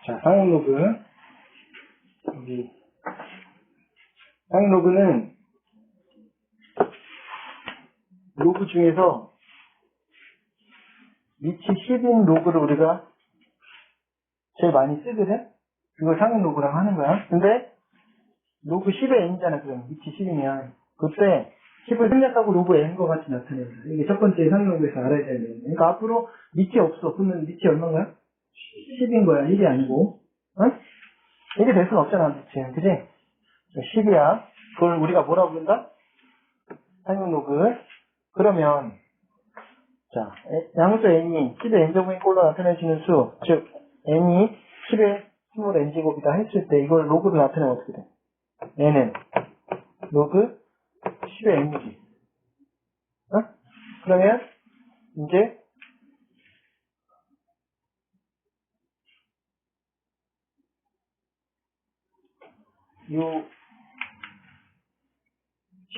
자, 상용 로그. 여기. 상용 로그는 로그 중에서 위치 10인 로그를 우리가 제일 많이 쓰거든? 이걸 상용 로그라고 하는 거야. 근데 로그 10의 n이잖아, 그럼. 위치 10이면. 그때 10을 생략하고 로그 n과 같이 나타내는 거야. 이게 첫 번째 상용 로그에서 알아야 되는 거야. 그러니까 앞으로 위치 없어. 그러면 위치 얼마인가요? 10인 거야. 1이 아니고. 어? 1이 될 수는 없잖아, 위치는. 그지? 10이야. 그걸 우리가 뭐라고 부른다? 상용 로그. 그러면, 자, 양수 n이 10의 n제곱인 꼴로 나타내지는 수, 즉, n이 10의 스몰 n제곱이다 했을 때 이걸 로그로 나타내면 어떻게 돼? n은 로그 10의 n이지. 어? 그러면, 이제, 요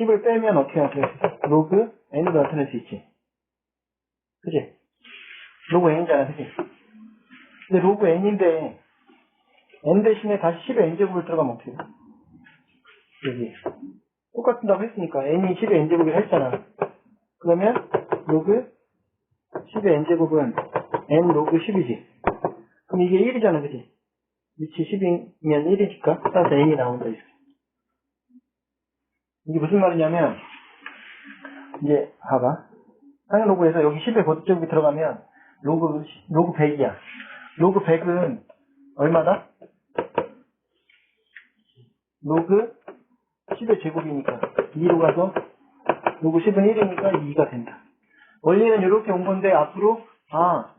10을 빼면 어떻게 나타낼 수 있어? 로그 n으로 나타낼 수 있지. 그지? 로그 n이잖아, 그지? 근데 로그 n인데 n 대신에 다시 10의 n제곱을 들어가면 어떻게 돼? 여기 똑같다고 했으니까 n이 10의 n제곱이라 했잖아. 그러면 로그 10의 n제곱은 n 로그 10이지. 그럼 이게 1이잖아, 그지? 위치 10이면 1이니까 따라서 n이 나온다. 이게 무슨 말이냐면 이제 봐봐. 상용 로그에서 여기 10의 거듭제곱이 들어가면 로그 100이야. 로그 100은 얼마다? 로그 10의 제곱이니까 2로 가서 로그 10은 1이니까 2가 된다. 원리는 이렇게 온 건데 앞으로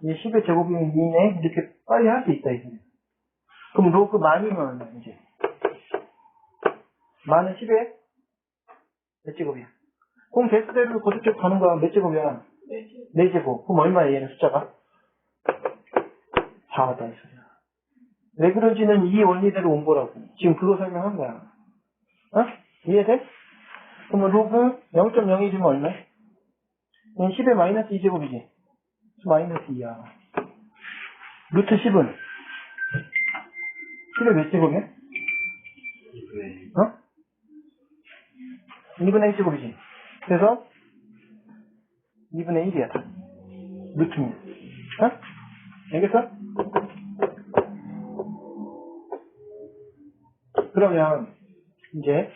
이 10의 제곱이면 2네 이렇게 빨리 할 수 있다 이제. 그럼 로그 만이면 이제 만은 10의 몇 제곱이야? 그럼 개수대로 거듭제곱 가는 거야. 몇 제곱이야? 4제곱. 그럼 얼마야 얘는 숫자가? 4다 이 소리야. 왜 그런지는 이 원리대로 온 거라고. 지금 그거 설명한 거야. 어? 이해돼? 그러면 로그 0.01이면 얼마? 10의 마이너스 2제곱이지. 마이너스 2야. 루트 10은 10의 몇 제곱이야? 2분의 1제곱이지. 그래서 2분의 1이야. 다. 루트면. 어? 알겠어? 그러면 이제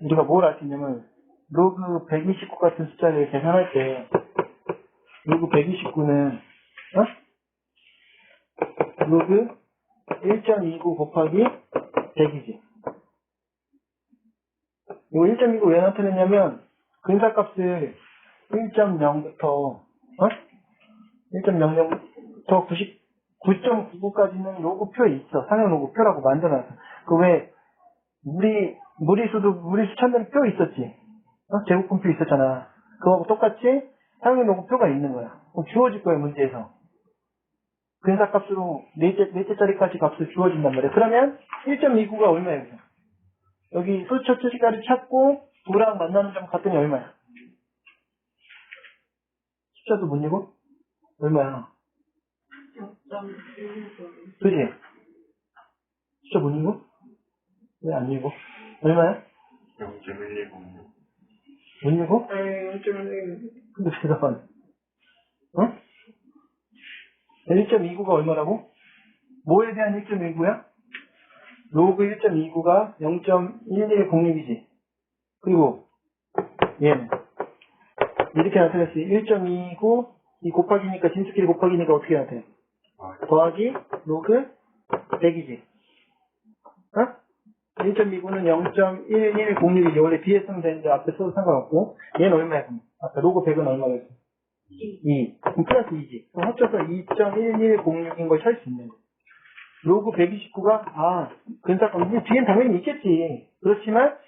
우리가 뭘 할 수 있냐면 로그 129 같은 숫자를 계산할 때 로그 129는 로그 1.29 곱하기 100이지. 이거 1.29 왜 나타냈냐면 근사값을 1.0부터 1.00부터 9.99까지는 로그표에 있어. 상용 로그표라고 만들어놨어. 그 왜 무리수 찾는 표 있었지. 제곱분표 있었잖아. 그거하고 똑같이 상용 로그표가 있는 거야. 그럼 주어질 거야 문제에서. 근사값으로 넷째 자리까지 값을 주어진단 말이야. 그러면 1.29가 얼마야? 여기 수 첫째 자리 찾고 9랑 만나는 점 갔더니 얼마야? 숫자도 못 읽어? 얼마야? 0.119. 그지? 숫자 못 읽어? 왜 안 읽어? 얼마야? 0.110. 못 읽어? 아니, 0.110. 근데 대답하네. 1.29가 얼마라고? 뭐에 대한 1.29야? 로그 1.29가 0.1106이지. 그리고 얘는 이렇게 나타냈지. 1.29 이 곱하기니까 진수끼리 곱하기니까 어떻게 나타내? 더하기 로그 100이지. 1.29는 0.1106이지. 원래 뒤에 쓰면 되는데 앞에 써도 상관없고 얘는 얼마야? 아까 로그 100은 얼마였어? 2. 그럼 플러스 2지. 그럼 합쳐서 2.1106인 걸 찾을 수 있는 거야. 로그 129가 근사값 뒤엔 당연히 있겠지. 그렇지만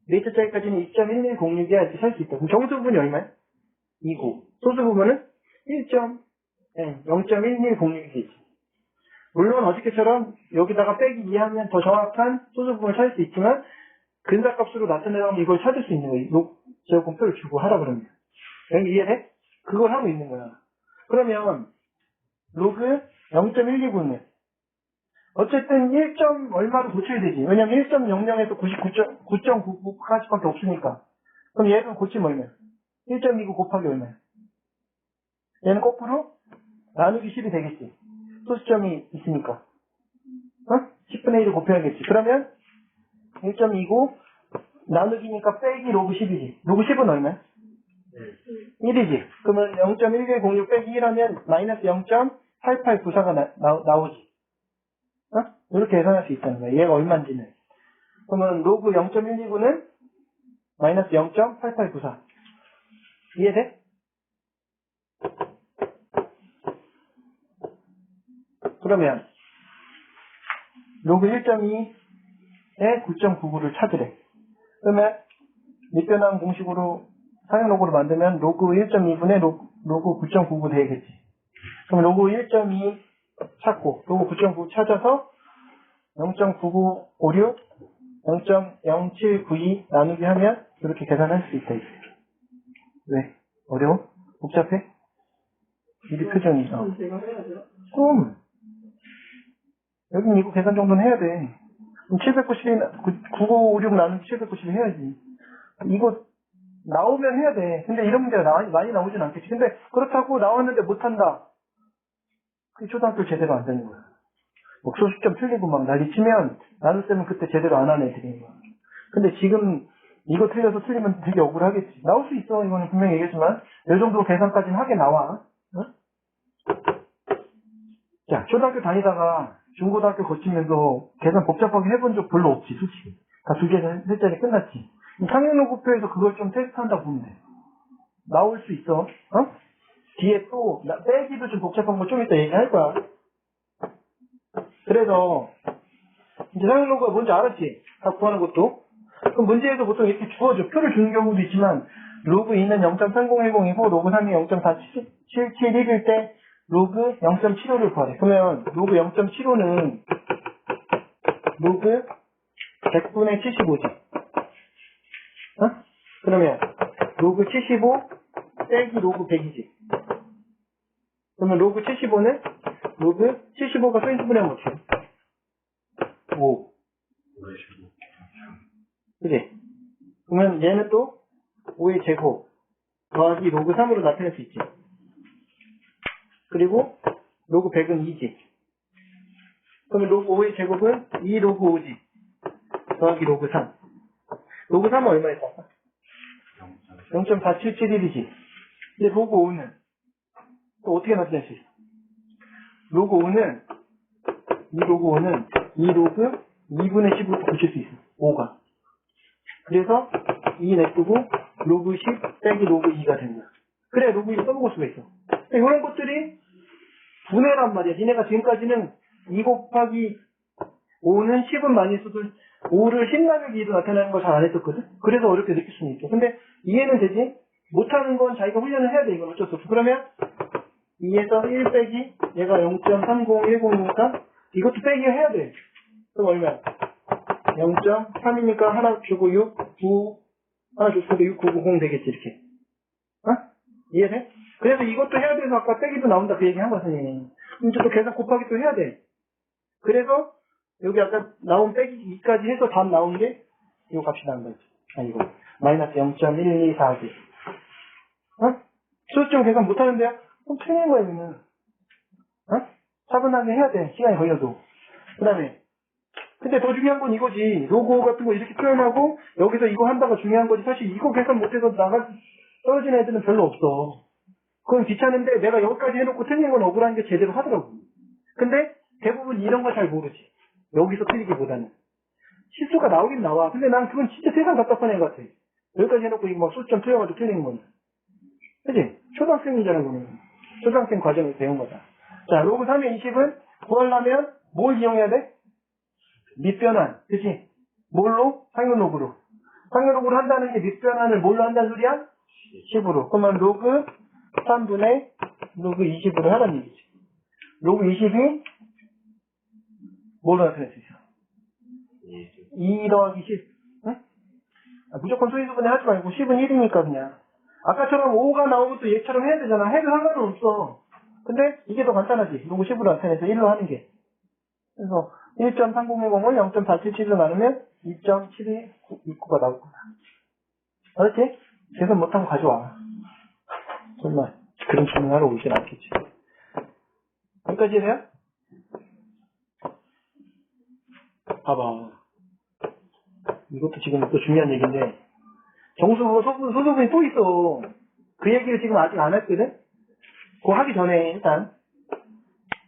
넷째 자리까지는 2.1106이야 이렇게 살 수 있다. 그럼 정수 부분이 얼마야? 2고 소수 부분은 0.1106이겠지. 물론 어저께처럼 여기다가 빼기 2하면 더 정확한 소수 부분을 찾을 수 있지만 근사값으로 나타내면 이걸 찾을 수 있는 거야. 제곱표를 주고 하라 그러면. 여기 이해돼? 그걸 하고 있는 거야. 그러면 로그 0.129는 어쨌든 1. 얼마로 고쳐야 되지. 왜냐면 1.00에서 99.99까지밖에 없으니까. 그럼 얘를 고치면 얼마야? 1.29 곱하기 얼마야? 얘는 거꾸로 나누기 10이 되겠지. 소수점이 있으니까. 10분의 1을 곱해야겠지. 그러면 1.29 나누기니까 빼기 로그 10이지. 로그 10은 얼마야? 1이지. 그러면 0.1106 빼기 1하면 마이너스 0.8894가 나오지. 이렇게 계산할 수 있다는 거야. 얘가 얼마인지는. 그러면 로그 0.129는 마이너스 0.8894. 이해돼? 그러면 로그 1.2에 9.99를 찾으래. 그러면 밑변환 공식으로 사용 로그를 만들면 로그 1.2분의 로그 9.99 되겠지. 그럼 로그 1.2 찾고 로그 9.9 찾아서 0.9956 0.0792 나누기 하면 이렇게 계산할 수 있다. 왜? 어려워? 복잡해? 미리 표정이 있어. 제가 해야 돼요? 그럼 여긴 이거 계산 정도는 해야 돼. 그럼 9956 나누기 790 해야지. 이거 나오면 해야 돼. 근데 이런 문제가 많이 나오진 않겠지. 근데 그렇다고 나왔는데 못한다. 그게 초등학교 제대로 안 되는 거야. 뭐 소수점 틀리고 막 난리치면 나눗셈은 그때 제대로 안 하는 애들인 거야. 근데 지금 이거 틀려서 틀리면 되게 억울하겠지. 나올 수 있어. 이거는 분명히 얘기했지만 이 정도 계산까지는 하게 나와. 자, 초등학교 다니다가 중고등학교 거치면서 계산 복잡하게 해본 적 별로 없지, 솔직히. 다 2개, 3자리 끝났지. 상용로급표에서 그걸 좀 테스트한다 보면 돼. 나올 수 있어. 뒤에 또 빼기도 좀 복잡한 거 좀 이따 얘기할 거야. 그래서 이제 상용로그가 뭔지 알았지? 다 구하는 것도. 그럼 문제에서 보통 이렇게 주어져. 표를 주는 경우도 있지만 로그 2는 0.3010이고 로그 3이 0.4771일 때 로그 0.75를 구하래. 그러면 로그 0.75는 로그 100분의 75지. 그러면 로그 75 빼기 로그 100이지. 그러면 로그 75는 로그 75가 써있는 분의 어떻게 해? 5. 그지? 그러면 얘는 또 5의 제곱 더하기 로그 3으로 나타낼 수 있지. 그리고 로그 100은 2지. 그러면 로그 5의 제곱은 2 로그 5지. 더하기 로그 3. 로그 3은 얼마였어? 0.4771이지. 근데 로그 5는 또 어떻게 나타낼 수 있어? 로그 5는 2 로그 2분의 10으로 붙일 수 있어. 5가. 그래서 2 냅두고 로그 10 빼기 로그 2가 되는 거야. 그래 로그 2를 써먹을 수가 있어. 이런 것들이 분해란 말이야. 니네가 지금까지는 2 곱하기 5는 10은 많이 써도 5를 10 나누기 2로 나타내는 걸 잘 안 했었거든? 그래서 어렵게 느낄 수는 있어. 근데 이해는 되지? 못하는 건 자기가 훈련을 해야 돼. 이건 어쩔 수 없어. 그러면 2에서 1 빼기 얘가 0.3010이니까 이것도 빼기 해야 돼. 그럼 얼마야? 0.3이니까 하나 주고 6, 9 하나 주고 6, 9, 9, 0 되겠지 이렇게. 이해돼? 그래서 이것도 해야 돼서 아까 빼기도 나온다 그 얘기 한 거지. 이제 또 계산 곱하기 또 해야 돼. 그래서 여기 아까 나온 빼기 2까지 해서 답 나온 게 이거 값이 나온 거지. 이거 마이너스 0.124지. 수점 계산 못하는데요? 그럼 틀린 거야 이거는. 차분하게 해야 돼. 시간이 걸려도. 그 다음에 근데 더 중요한 건 이거지. 로고 같은 거 이렇게 표현하고 여기서 이거 한다가 중요한 거지. 사실 이거 계산 못해서 떨어진 애들은 별로 없어. 그건 귀찮은데 내가 여기까지 해놓고 틀린 건 억울한 게 제대로 하더라고. 근데 대부분 이런 거 잘 모르지. 여기서 틀리기보다는. 실수가 나오긴 나와. 근데 난 그건 진짜 세상 답답한 애 같아. 여기까지 해놓고 이거 막 수점 틀려가지고 틀리는 건. 그치? 초등학생이잖아, 그거는. 초등학생 과정에서 배운 거다. 자, 로그 3의 20은 구하려면 뭘 이용해야 돼? 밑변환. 그치? 뭘로? 상용로그로. 상용로그로 한다는 게 밑변환을 뭘로 한다는 소리야? 10으로. 그러면 로그 3분의 로그 20으로 하라는 얘기지. 로그 20이 뭘로 나타낼 수 있어? 2 더하기 10. 응? 무조건 소인수분해 하지 말고 10은 1이니까 그냥. 아까처럼 5가 나오면 또 얘처럼 해야 되잖아. 해도 상관은 없어. 근데 이게 더 간단하지. 로그 10으로 나타내서 1로 하는 게. 그래서 1.3010을 0.477로 나누면 2.7269가 나올 거야. 알았지? 계산 못하면 가져와. 정말 그런 질문하러 오진 않겠지. 여기까지 해요? 봐봐. 이것도 지금 또 중요한 얘기인데 정수 소수분이 또 있어. 그 얘기를 지금 아직 안 했거든? 그거 하기 전에 일단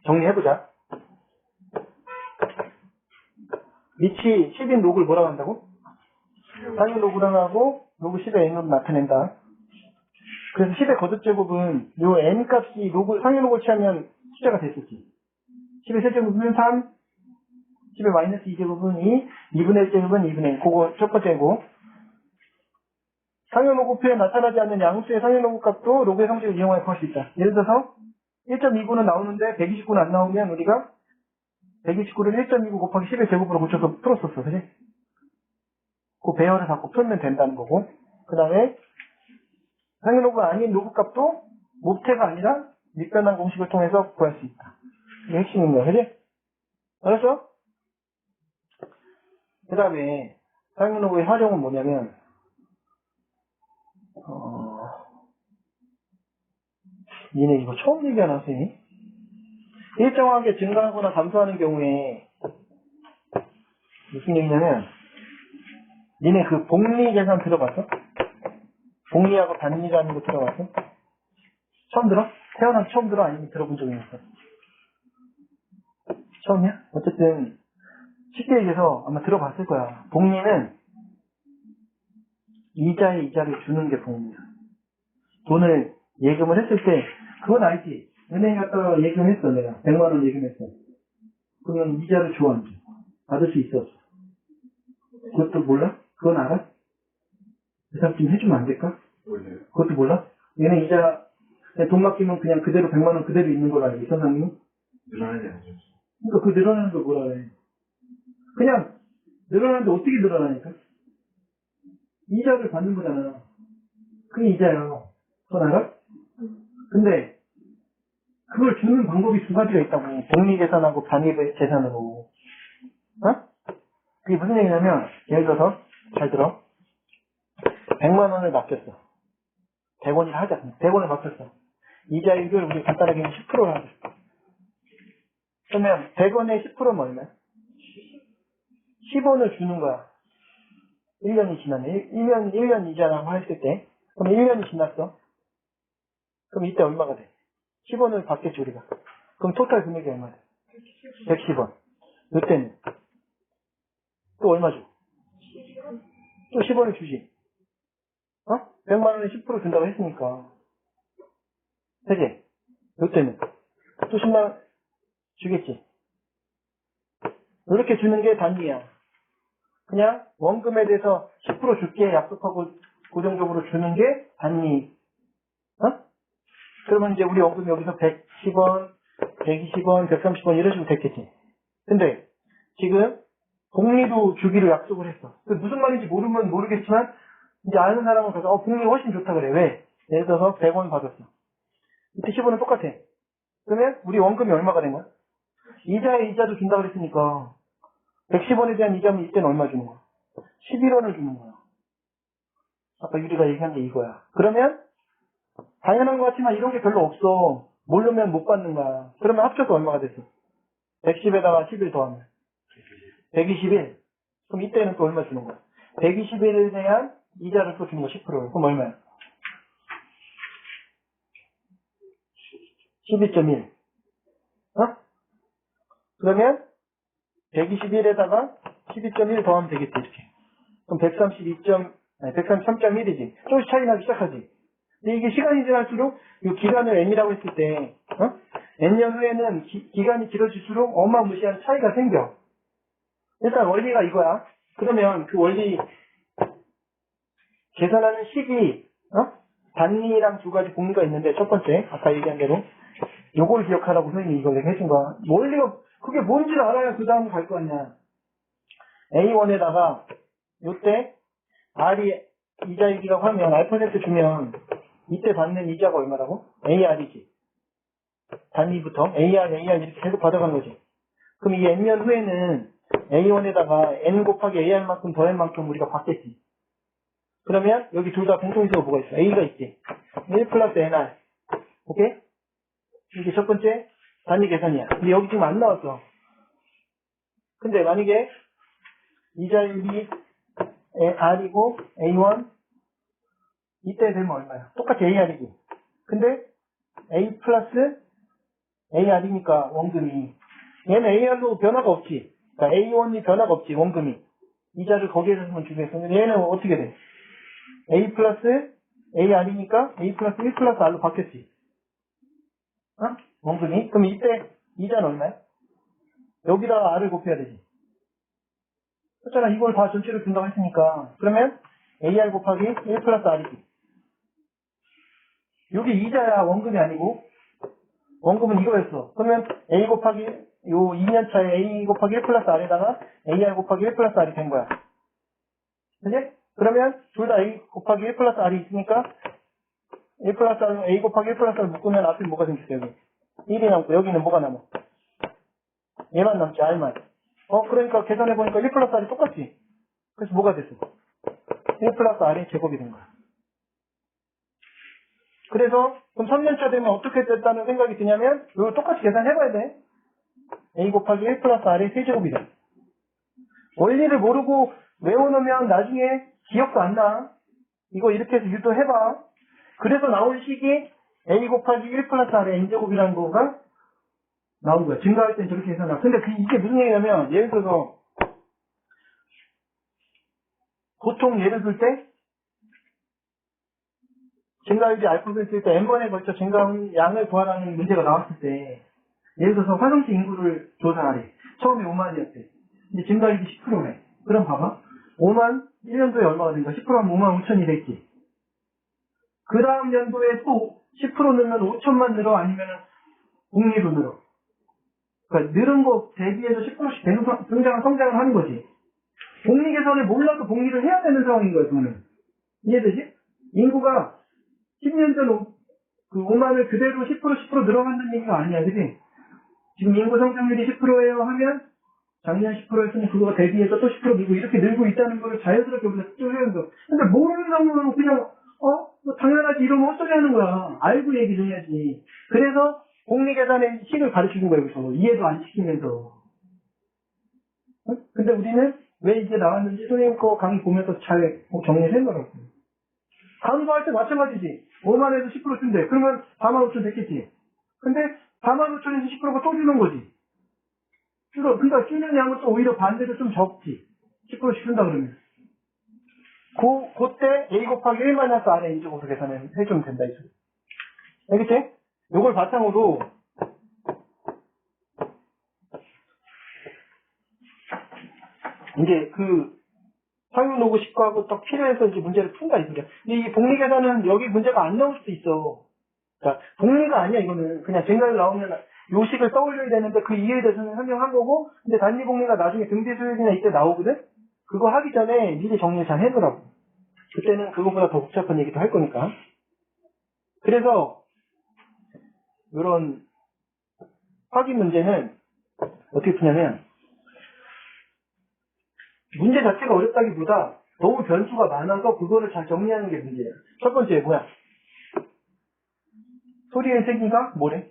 정리해보자. 위치 10인 로그를 뭐라고 한다고? 상위 로그랑 하고 로그 10의 n으로 나타낸다. 그래서 10의 거듭제곱은 요 n 값이 로그, 상위 로그를 취하면 숫자가 됐었지. 10의 세제곱은 3, 10의 마이너스 2제곱은 2, 2분의 1제곱은 2분의 1. 그거 첫 번째고. 상위 로그표에 나타나지 않는 양수의 상위 로그 값도 로그의 성질을 이용하여 구할 수 있다. 예를 들어서 1.29는 나오는데 129는 안 나오면 우리가 129를 1.29 곱하기 10의 제곱으로 고쳐서 풀었었어. 그지? 그 배열을 갖고 풀면 된다는 거고. 그 다음에 상위 로그가 아닌 로그 값도 몹태가 아니라 밑변환 공식을 통해서 구할 수 있다. 이게 핵심인 거야. 그지? 알았어? 그 다음에 상위 로그의 활용은 뭐냐면 니네 이거 처음 얘기하나 선생님? 일정하게 증가하거나 감소하는 경우에 무슨 얘기냐면 니네 그 복리 계산 들어봤어? 복리하고 단리라는 거 들어봤어? 처음 들어? 태어나서 처음 들어? 아니면 들어본 적이 있어? 처음이야? 어쨌든 쉽게 얘기해서 아마 들어봤을 거야. 복리는 이자에 이자를 주는 게 복리야. 돈을 예금을 했을 때 그건 알지? 은행에 갔다가 예금했어 내가 100만 원 예금했어. 그러면 이자를 줘 안 줘? 받을 수 있어? 그것도 몰라? 그건 알아? 대답 좀 해주면 안 될까? 몰라요. 그것도 몰라? 얘는 이자 돈 맡기면 그냥 그대로 100만 원 그대로 있는 걸 알지 선생님이? 늘어나지 않죠. 그러니까 그 늘어나는 걸 뭐라 그래? 그냥 늘어나는데 어떻게 늘어나니까? 이자를 받는 거잖아. 그게 이자야. 그건 알아? 근데 그걸 주는 방법이 두 가지가 있다고. 복리 계산하고 단위 계산으로. 어? 그게 무슨 얘기냐면 예를 들어서 잘 들어. 100만 원을 맡겼어. 100원이라 하자. 100원을 맡겼어. 이자율을 우리 간단하게 10%로 하자. 그러면 100원에 10%면 얼마야? 10원을 주는 거야. 1년이 지났네. 1년 이자라고 했을 때. 그럼 1년이 지났어. 그럼 이때 얼마가 돼? 10원을 받겠지 우리가. 그럼 토탈 금액이 얼마 돼? 110원. 이때는 또 얼마 줘? 또 10원을 주지. 어? 100만 원에 10% 준다고 했으니까. 그지? 이때는 또 10만 원 주겠지. 이렇게 주는 게 단위야. 그냥 원금에 대해서 10% 줄게 약속하고 고정적으로 주는 게 단위. 어? 그러면 이제 우리 원금이 여기서 110원, 120원, 130원 이런 식으로 됐겠지. 근데 지금 복리도 주기로 약속을 했어. 무슨 말인지 모르면 모르겠지만 이제 아는 사람은 가서 복리 훨씬 좋다 그래. 왜? 예를 들어서 100원 받았어. 이때 10원은 똑같아. 그러면 우리 원금이 얼마가 된 거야? 이자에 이자도 준다고 그랬으니까 110원에 대한 이자면 이때는 얼마 주는 거야? 11원을 주는 거야. 아까 유리가 얘기한 게 이거야. 그러면 당연한 것 같지만 이런 게 별로 없어. 모르면 못 받는 거야. 그러면 합쳐서 얼마가 됐어? 110에다가 11 더하면 121. 그럼 이때는 또 얼마 주는 거야? 121에 대한 이자를 또 주는 거 10%를. 그럼 얼마야? 12.1. 어? 그러면 121에다가 12.1 더하면 되겠지, 이렇게. 그럼 133.1이지. 조금씩 차이 나기 시작하지. 근데 이게 시간이 지날수록 이 기간을 n이라고 했을 때, n년 후에는 기간이 길어질수록 어마무시한 차이가 생겨. 일단 원리가 이거야. 그러면 그 원리 계산하는 식이 단위랑 두 가지 공리가 있는데 첫 번째 아까 얘기한 대로 요걸 기억하라고 선생님이 이걸 해준 거야. 원리가 그게 뭔지를 알아야 그 다음 갈 거 아니야. A1에다가 요때 R이 이자율이라고 하면 R% 주면 이때 받는 이자가 얼마라고? AR이지. 단위부터 AR 이렇게 계속 받아가는 거지. 그럼 이 n년 후에는 A1에다가 n 곱하기 AR만큼 더 n만큼 우리가 받겠지. 그러면 여기 둘 다 공통점이 뭐가 있어? A가 있지. 1 플러스 NR. 오케이? 이게 첫 번째 단위 계산이야. 근데 여기 지금 안 나왔어. 근데 만약에 이자율이 R이고 A1 이때 되면 얼마야? 똑같이 AR이고. 근데 A 플러스 AR이니까 원금이 얘는 AR로 변화가 없지. 그러니까 A1이 변화가 없지 원금이. 이자를 거기에서 주면 주겠어. 근데 얘는 어떻게 돼? A 플러스 AR이니까 A 플러스 1 플러스 R로 바뀌었지. 어? 원금이. 그럼 이때 이자는 얼마야? 여기다가 R을 곱해야 되지. 그렇잖아. 이걸 다 전체로 준다고 했으니까. 그러면 AR 곱하기 1 플러스 R이지. 여기 이자야 원금이 아니고 원금은 이거였어. 그러면 A 곱하기 요 2년차에 A 곱하기 1 플러스 R에다가 AR 곱하기 1 플러스 R이 된 거야. 그지? 그러면 둘 다 A 곱하기 1 플러스 R이 있으니까 1 플러스 R, A 곱하기 1 플러스 R 묶으면 앞에 뭐가 생겼어 여기? 1이 남고 여기는 뭐가 남아? 얘만 남지 R만. 그러니까 계산해보니까 1 플러스 R이 똑같지? 그래서 뭐가 됐어? 1 플러스 R이 제곱이 된 거야. 그래서 그럼 3년차 되면 어떻게 됐다는 생각이 드냐면 이거 똑같이 계산해봐야 돼. A 곱하기 1 플러스 R의 세제곱이 돼. 원리를 모르고 외워놓으면 나중에 기억도 안 나. 이거 이렇게 해서 유도해봐. 그래서 나온 식이 A 곱하기 1 플러스 R의 n제곱이라는 거가 나온 거야. 증가할 땐 저렇게 해서 나. 근데 이게 무슨 얘기냐면 예를 들어서 보통 예를 들 때 증가율이 알파벳 쓸 때 n번에 걸쳐 증가한 양을 구하라는 문제가 나왔을 때 예를 들어서 화성시 인구를 조사하래. 처음에 5만이었대. 근데 증가율이 10%래. 그럼 봐봐. 5만 1년도에 얼마가 된 거야? 10%하면 5만 5천이 됐지. 그 다음 연도에 또 10% 넣으면 5천만 늘어 아니면 복리로 늘어. 그러니까 늘은 거 대비해서 10%씩 계속 성장을 하는 거지. 복리 개선을 몰라도 복리를 해야 되는 상황인 거야, 그거는. 이해되지? 인구가 10년 전 그 5만을 그대로 10% 늘어간다는 얘기가 아니야, 그지? 지금 인구 성장률이 10%예요 하면 작년 10%였으니 그거가 대비해서 또 10% 늘고 이렇게 늘고 있다는 거를 자연스럽게 우리가 측정해야 돼. 근데 모르는 사람은 그냥 뭐 당연하지 이러면 헛소리 하는 거야. 알고 얘기를 해야지. 그래서 복리 계산의 식을 가르치는 거예요, 여기서. 이해도 안 시키면서. 근데 우리는 왜 이게 나왔는지 선생님 거 강의 보면서 잘 정리를 해놓으라고. 감소할 때 마찬가지지. 5만에서 10% 준대. 그러면 4만 5천 됐겠지. 근데 4만 5천에서 10%가 또 주는 거지. 그러니까 주는 양은 또 오히려 반대로 좀 적지. 10%씩 준다 그러면. 그때 A 곱하기 1 마이너스 R의 인제곱으로 계산을 해주면 된다, 이 소리. 알겠지? 요걸 바탕으로 이제 사유 노고 식과하고 딱 필요해서 이제 문제를 푼다, 이 소리야. 근데 이 복리 계산은 여기 문제가 안 나올 수도 있어. 그러니까 복리가 아니야, 이거는. 그냥 증가율 나오면 요 식을 떠올려야 되는데 그 이해에 대해서는 설명한 거고, 근데 단위 복리가 나중에 등비 수익이나 이때 나오거든? 그거 하기 전에 미리 정리 잘 해놓으라고. 그때는 그거보다 더 복잡한 얘기도 할 거니까. 그래서 이런 확인 문제는 어떻게 푸냐면 문제 자체가 어렵다기보다 너무 변수가 많아서 그거를 잘 정리하는 게 문제예요. 첫 번째 뭐야? 소리의 세기가 뭐래?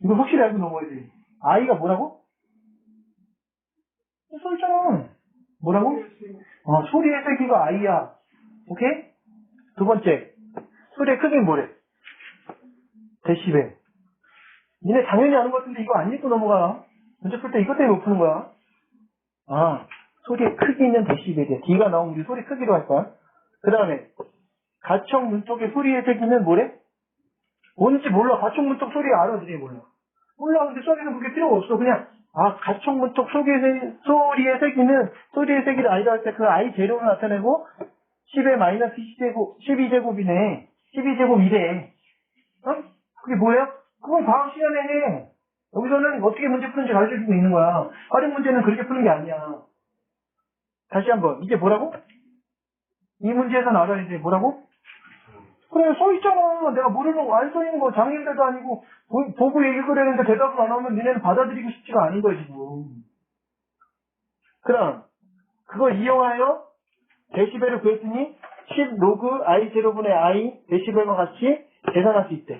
이거 확실히 알고 넘어야 돼. I가 뭐라고? 써있잖아. 뭐라고? 소리의 세기가 I야. 오케이? 두 번째, 소리의 크기는 뭐래? 데시벨. 니네 당연히 아는 것 같은데 이거 안 읽고 넘어가. 문제 풀 때 이것 때문에 못 푸는 거야. 소리의 크기는 데시벨이야. D가 나오면 우리 소리 크기로 할 거야. 그 다음에 가청 문턱의 소리의 세기는 뭐래? 뭔지 몰라. 가청 문턱 소리 알아? 니네 몰라. 몰라. 근데 소리는 그게 필요가 없어. 그냥 가청 문턱 소리의 세기는 소리의 세기를 I라 할 때 그 I 재료로 나타내고 10의 마이너스 12제곱이네. 12제곱이래. 그게 뭐예요? 그건 과학 시간에 해. 여기서는 어떻게 문제 푸는지 가르쳐주고 있는 거야. 활용 문제는 그렇게 푸는 게 아니야. 다시 한번. 이게 뭐라고? 이 문제에서 나와야 돼. 뭐라고? 그래, 써있잖아. 내가 모르는 거, 안 써있는 거 장애인들도 아니고, 보고 얘기 그랬는데 대답을 안 하면 니네는 받아들이고 싶지가 않은 거야, 지금. 그럼, 그걸 이용하여 데시벨을 구했더니, 10 로그 I 제로분의 I 데시벨과 같이 계산할 수 있대.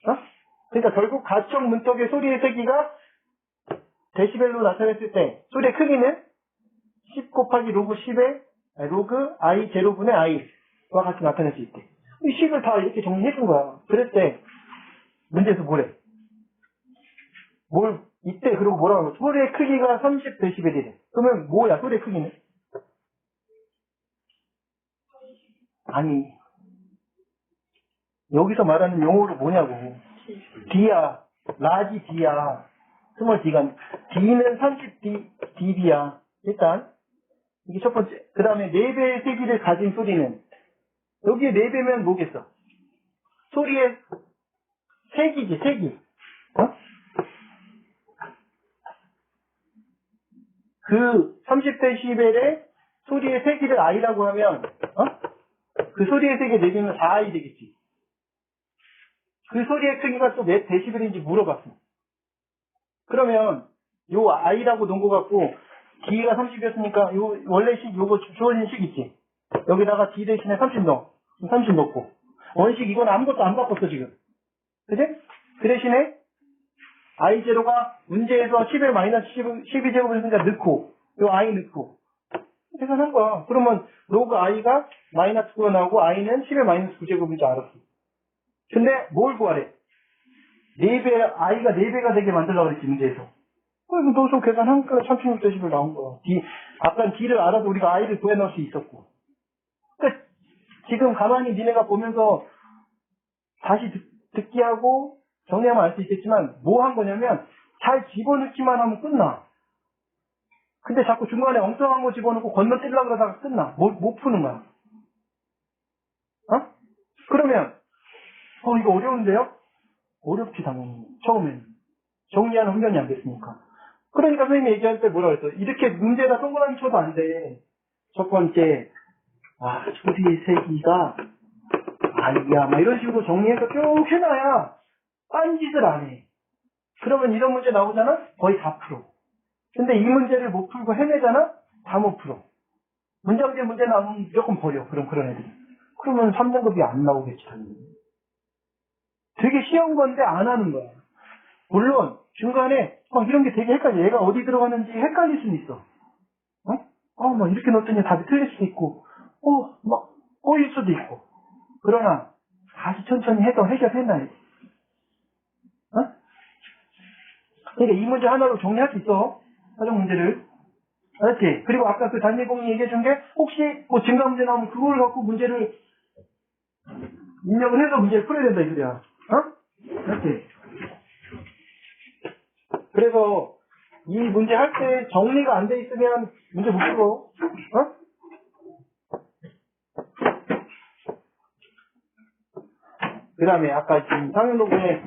어? 그러니까 결국 가청 문턱의 소리의 세기가 데시벨로 나타냈을 때, 소리의 크기는 10 곱하기 로그 10의 로그 I 제로분의 I와 같이 나타낼 수 있대. 이 식을 다 이렇게 정리해준 거야. 그럴 때 문제에서 뭐래? 이때 그리고 뭐라고 하면 소리의 크기가 30데시벨이래. 그러면 뭐야 소리의 크기는? 아니 여기서 말하는 용어로 뭐냐고. D야. 라지 D야. 스몰 D가 D는 30dB야. 일단 이게 첫 번째. 그 다음에 4배의 세기를 가진 소리는 여기에 4배면 뭐겠어? 소리의 세기지, 세기. 어? 그 30데시벨의 소리의 세기를 I라고 하면, 그 소리의 세기 4배면 4I 되겠지. 그 소리의 크기가 또 몇 데시벨인지 물어봤어. 그러면, 요 I라고 놓은 거 갖고, D가 30이었으니까, 원래 요거 주어진 식 있지. 여기다가 D 대신에 30 넣어. 30 넣고. 원식 이건 아무것도 안 바꿨어, 지금. 그지? 그 대신에, I0가 문제에서 10의 마이너스 12제곱이니까 넣고, 요 I 넣고. 계산한 거야. 그러면, 로그 I가 마이너스 9가 나오고, I는 10의 마이너스 9제곱인 줄 알았어. 근데, 뭘 구하래? 4배, I가 4배가 되게 만들려고 그랬지, 문제에서. 그래서 너도 계산하니까 36데시벨 나온 거야. 아까 D를 알아도 우리가 I를 구해 넣을 수 있었고. 그러니까 지금 가만히 니네가 보면서 다시 듣기 하고 정리하면 알 수 있겠지만 뭐 한 거냐면 잘 집어넣기만 하면 끝나. 근데 자꾸 중간에 엉뚱한 거 집어넣고 건너뛰려고 그러다가 끝나. 못 푸는 거야. 그러면 이거 어려운데요? 어렵지 당연히. 처음에는. 정리하는 훈련이 안 됐으니까. 그러니까 선생님이 얘기할 때 뭐라 그랬어? 이렇게 문제에다 동그라미 쳐도 안 돼. 첫 번째, 소리 세기가 아니야. 막 이런 식으로 정리해서 쭉 해놔야 딴짓을 안 해. 그러면 이런 문제 나오잖아? 거의 다 풀어. 근데 이 문제를 못 풀고 헤매잖아? 다 못 풀어. 문장제 문제 나오면 무조건 버려. 그런 애들이. 그러면 3등급이 안 나오겠지, 당연히. 되게 쉬운 건데 안 하는 거야. 물론 중간에 이런 게 되게 헷갈려. 얘가 어디 들어가는지 헷갈릴 수는 있어. 막 이렇게 넣었더니 답이 틀릴 수도 있고, 막 꼬일 수도 있고. 그러나 다시 천천히 해서 해결해놔야지. 그러니까 이 문제 하나로 정리할 수 있어. 사정 문제를. 알았지? 그리고 아까 그 단일공이 얘기해준 게 혹시 증가 문제 나오면 그걸 갖고 문제를 입력을 해서 문제를 풀어야 된다 이 소리야. 알았지? 그래서 이 문제 할 때 정리가 안 돼 있으면 문제 못 풀어. 그 다음에 아까 지금 상용로그의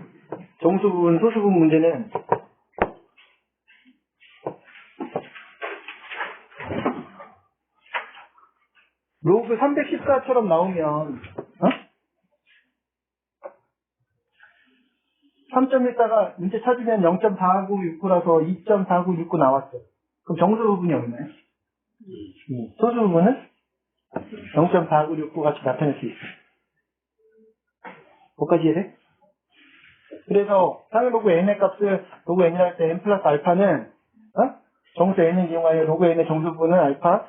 정수 부분, 소수 부분 문제는 로그 314처럼 나오면 3.14가 문제 찾으면 0.4969라서 2.4969 나왔어. 그럼 정수 부분이 얼마야? 소수 부분은 0.4969 같이 나타낼 수 있어. 뭐까지 이해돼? 그래서 상위 로그 n의 값을 로그 n이라 할 때 n 플러스 알파는 정수 n을 이용하여 로그 n의 정수 부분은 알파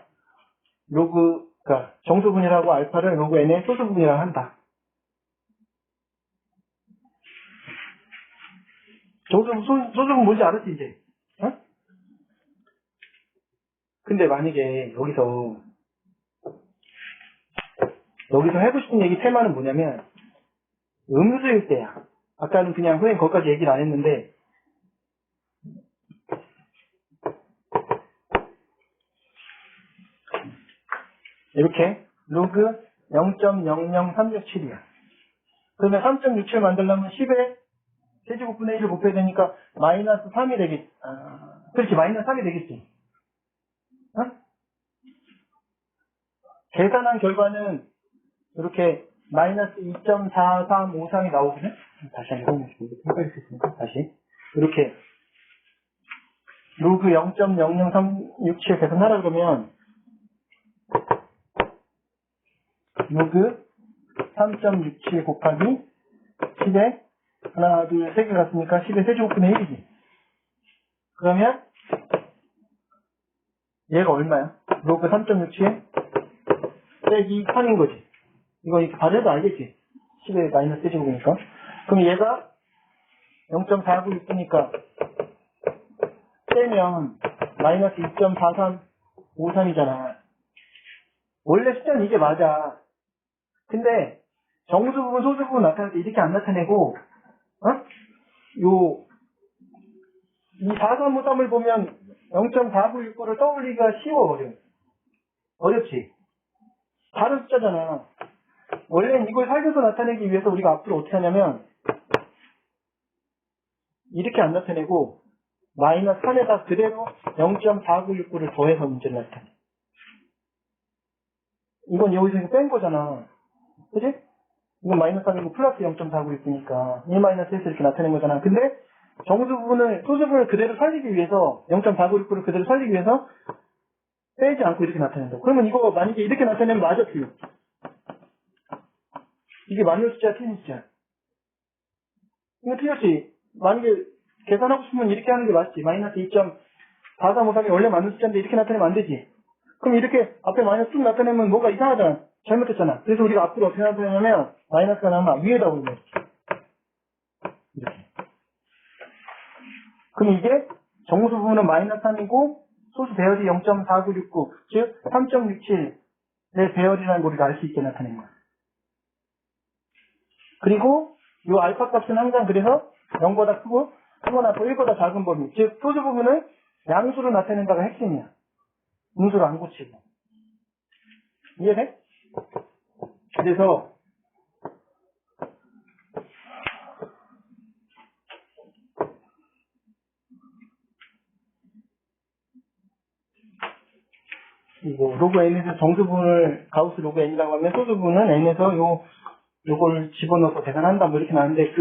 그러니까 정수 부분이라고 알파를 로그 n의 소수 부분이라고 한다. 소수 부분 뭔지 알았지 이제? 근데 만약에 여기서 하고 싶은 얘기 테마는 뭐냐면 음수일 때야. 아까는 그냥 선생님 거기까지 얘기를 안 했는데 이렇게 로그 0.00367이야. 그러면 3.67 만들려면 10에 세제곱분의 1을 곱해야 되니까 마이너스 3이 되겠지. 그렇지, 마이너스 3이 되겠지. 계산한 결과는 이렇게 마이너스 2.4353이 나오거든? 다시 한번 해보시고, 헷갈릴 수 있으니까, 다시. 이렇게, 로그 0.00367 계산하라 그러면, 로그 3.67 곱하기 10에, 하나, 둘, 세 개 갔으니까 10의 세제곱분의 1이지. 그러면, 얘가 얼마야? 로그 3.67 빼기 3인 거지. 이거 이렇게 발해도 알겠지? 10의 마이너스 세제곱이니까. 그럼 얘가 0.496이니까 빼면 마이너스 2.4353이잖아. 원래 숫자는 이게 맞아. 근데 정수 부분, 소수 부분 나타낼 때 이렇게 안 나타내고, 이 4353을 보면 0.4969를 떠올리기가 쉬워, 어렵지? 다른 숫자잖아. 원래는 이걸 살려서 나타내기 위해서 우리가 앞으로 어떻게 하냐면, 이렇게 안 나타내고, 마이너스 3에다 그대로 0.4969를 더해서 문제를 나타내. 이건 여기서 뺀 거잖아. 그지? 이건 마이너스 3이고 플러스 0.496이니까 1 마이너스 1에서 이렇게 나타낸 거잖아. 근데 정수 부분을, 소수 부분을 그대로 살리기 위해서 0.496를 그대로 살리기 위해서 빼지 않고 이렇게 나타낸다. 그러면 이거 만약에 이렇게 나타내면 맞아, 틀려. 이게 맞는 숫자야, 틀린 숫자야. 이거 틀렸지. 만약에 계산하고 싶으면 이렇게 하는 게 맞지. 마이너스 2.4353이 원래 맞는 숫자인데 이렇게 나타내면 안 되지. 그럼 이렇게 앞에 마이너스 쭉 나타내면 뭔가 이상하잖아. 잘못했잖아. 그래서 우리가 앞으로 어떻게 나타내냐면 마이너스가 나오면 위에다 올려. 이렇게. 그럼 이게 정수 부분은 마이너스 3이고 소수 배열이 0.4969, 즉 3.67의 배열이라는 걸 우리가 알 수 있게 나타낸 거야. 그리고 이 알파 값은 항상 그래서 0보다 크고 크거나 1보다 작은 범위, 즉 소수 부분을 양수로 나타낸다가 핵심이야. 음수로 안 고치고. 이해돼? 그래서 이거 로그 n에서 정수 부분을 가우스 로그 n이라고 하면 소수 부분은 n에서 요걸 집어넣어서 계산한다 뭐 이렇게 나왔는데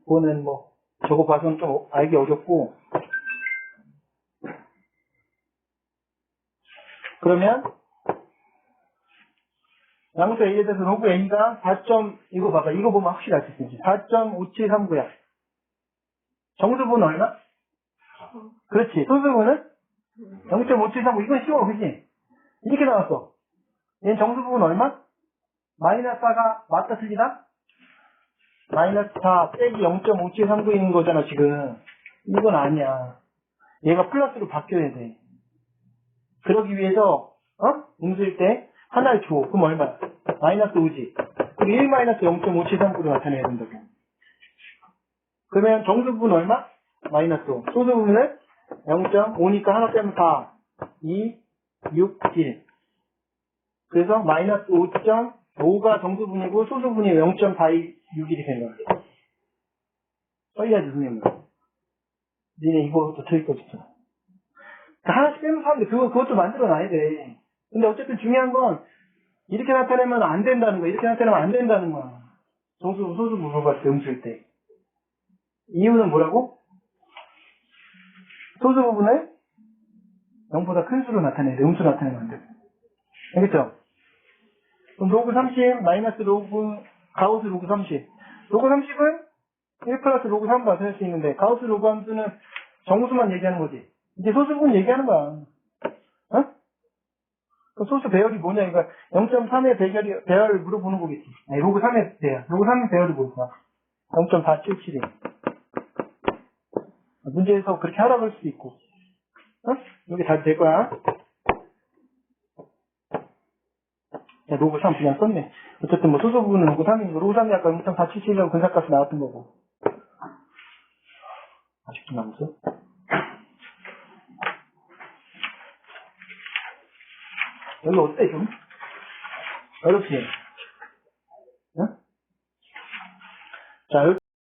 그거는 뭐 저거 봐서는 좀 알기 어렵고. 그러면 양수 a에 대해서 로그 n가 4. 이거 봐봐. 이거 보면 확실히 알 수 있지. 4.5739야. 정수 부분은 얼마? 그렇지. 소수 부분은 0.5739. 이건 쉬워, 그치? 이렇게 나왔어. 얘는 정수 부분 얼마? 마이너스 4가 맞다 틀리다? 마이너스 4 빼기 0.5739인 거잖아, 지금. 이건 아니야. 얘가 플러스로 바뀌어야 돼. 그러기 위해서, 음수일 때 하나를 줘. 그럼 얼마야? 마이너스 5지. 그럼 1 마이너스 0.5739로 나타내야 된다고. 그러면 정수 부분 얼마? 마이너스 5. 소수 부분은 0.5니까 하나 빼면 4, 2, 6, 1. 그래서 마이너스 5.5가 정수분이고 소수분이 0.426일이 되는 거야. 써야지, 선생님. 니네 이거부터 틀릴 거 있어. 하나씩 빼면서 하는데 그것도 만들어 놔야 돼. 근데 어쨌든 중요한 건 이렇게 나타내면 안 된다는 거야. 이렇게 나타내면 안 된다는 거야. 정수분, 소수분 물어봤을 때, 음수일 때. 이유는 뭐라고? 소수 부분을 0보다 큰 수로 나타내야 돼. 음수로 나타내면 안 돼. 알겠죠? 그럼 로그 30 마이너스 로그 가우스 로그 30. 로그 30은 1 플러스 로그 3 나타낼 수 있는데 가우스 로그 함수는 정수만 얘기하는 거지. 이제 소수 부분 얘기하는 거야. 그 소수 배열이 뭐냐? 이거 0.3의 배열을 물어보는 거겠지. 아니, 로그 3의 배열. 로그 3의 배열이 뭐야? 0.477이. 문제에서 그렇게 하라고 할 수도 있고. 이게 잘 될 거야. 야, 로그 3 그냥 썼네. 어쨌든 뭐 소수 부분은 로그 3이고, 로그 3이 아까 0.477이라고 근사값이 나왔던 거고. 아직도 남았어? 여기 어때, 좀? 어렵지? 응? 자,